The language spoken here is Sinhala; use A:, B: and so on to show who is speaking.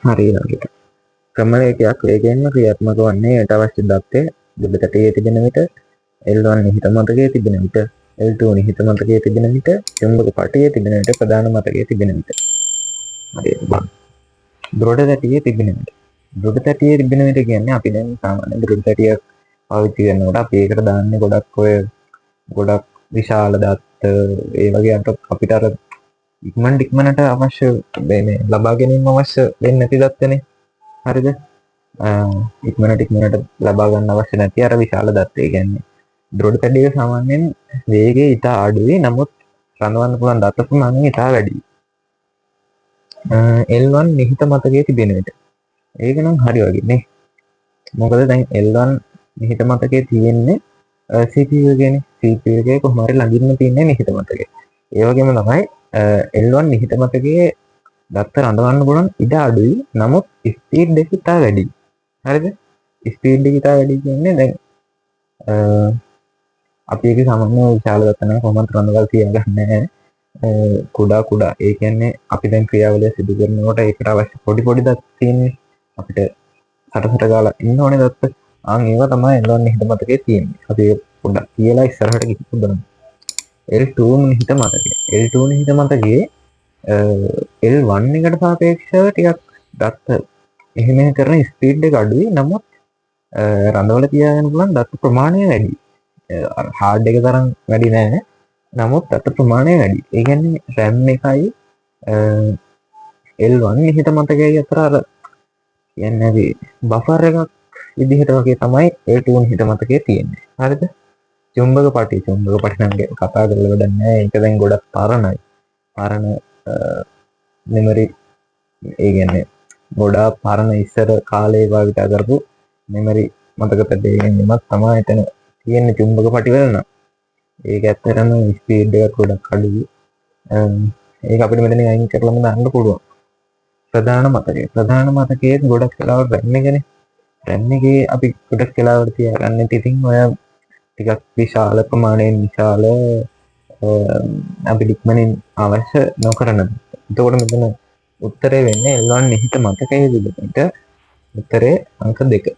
A: හරි වගේ ක්‍රමරේඛයක් වේගයෙන්ම ක්‍රියාත්මක වන්නේ යට අවශ්‍ය දත්තය දෙබ තටයේ තිබෙන විට L1 නිහිත මතකයේ තිබෙන විට L2 නිහිත මතකයේ තිබෙන විට චුම්බක පටයේ තිබෙන විට ප්‍රධාන මතකයේ තිබෙන විට. හරියට බලන්න. දෘඩ තැටියේ තිබෙන විට. දෘඩ තැටියේ තිබෙන විට කියන්නේ අපි දැන් සාමාන්‍ය දෘඩ තැටියක් පාවිච්චි කරනකොට අපි ඒකට දාන්නේ ගොඩක් විශාල දත්ත ඒ වගේ අපිට අර ඉක්මනට අවශ්‍ය මේ ලබා ගැනීම අවශ්‍ය වෙන්නේ නැති දත්තනේ. හරිද? ඉක්මනට ලබා ගන්න අවශ්‍ය නැති අර විශාල දත්ත. ඒ කියන්නේ දෘඩ තැටියක සාමාන්‍යයෙන් වේගය ඉතා අඩුයි. නමුත් රඳවන්න පුළුවන් දත්ත ප්‍රමාණය ඉතා වැඩියි. L1 නිහිත මතකයේ තිබෙන විට. ඒක නම් හරි වගේ නේ. මොකද දැන් L1 නිහිත මතකයේ තියෙන්නේ CPU එකේනේ. CPU එකේ කොහොම හරි ළඟින්ම තියෙන්නේ නිහිත මතකයේ. ඒ වගේම තමයි L1 නිහිත මතකයේ දත්ත රඳවන්න පුළුවන් ඉඩ අඩුයි. නමුත් ස්පීඩ් එක ඉතා වැඩියි. හරිද? ස්පීඩ් එක ඉතා වැඩි කියන්නේ දැන් අපි ඒක සාමාන්‍ය විශාල දත්ත නම් කොහොමද රඳවලා තියාගන්නේ නැහැ. කුඩා ඒ කියන්නේ අපි දැන් ක්‍රියාවලිය සිදු කරනකොට ඒකට අවශ්‍ය පොඩි දත් තියෙන්නේ අපිට සටසට ගාලා ඉන්න ඕනේ දත්ත. ඒවා තමයි L1 නිහිත මතකයේ තියෙන්නේ. අපි පොඩ්ඩක් කියලා ඉස්සරහට ගිහින් බලමු. L2 නිහිත මතකය. L2 නිහිත මතකයේ L1 එකට සාපේක්ෂව ටිකක් දත්ත එහෙම කරන ස්පීඩ් එක අඩුයි. නමුත් රඳවලා තියාගන්න පුළුවන් දත්ත ප්‍රමාණය වැඩි. හાર્ඩ් එක තරම් වැඩි නෑ. නමුත් දත්ත ප්‍රමාණය වැඩි. ඒ කියන්නේ RAM එකයි L1 නිහිත මතකයයි අතර අර කියන්නේ අපි බෆර් එකක් විදිහට වගේ තමයි L2 නිහිත මතකයේ තියෙන්නේ. හරිද? චුම්බක පටි නම් කතා කරලා වැඩක් නෑ. ඒක දැන් ගොඩක් පරණයි. පරණ මෙමරි ඒ කියන්නේ ගොඩාක් පරණ ඉස්සර කාලේ භාවිත කරපු මෙමරි මතක ප්‍රදේශයෙන්මත් තමයි එතන තියෙන්නේ චුම්බක පටි වල නම්. ඒක ඇත්තටම ස්පීඩ් එක ගොඩක් අඩුයි. ඒක අපිට මෙතන අයින් කරලාම දාන්න පුළුවන්. ප්‍රධාන මතකයේ ගොඩක් වෙලාවට RAM එකනේ. RAM එකේ අපි ගොඩක් වෙලාවට තියාගන්න ඉතින් ඔය ටිකක් විශාල ප්‍රමාණයෙන් විශාල අපිට ඉක්මනින් අවශ්‍ය නොකරන. එතකොට මෙතන උත්තරේ වෙන්නේ L1 නිහිත මතකයේ විදිහට උත්තරේ අංක 2.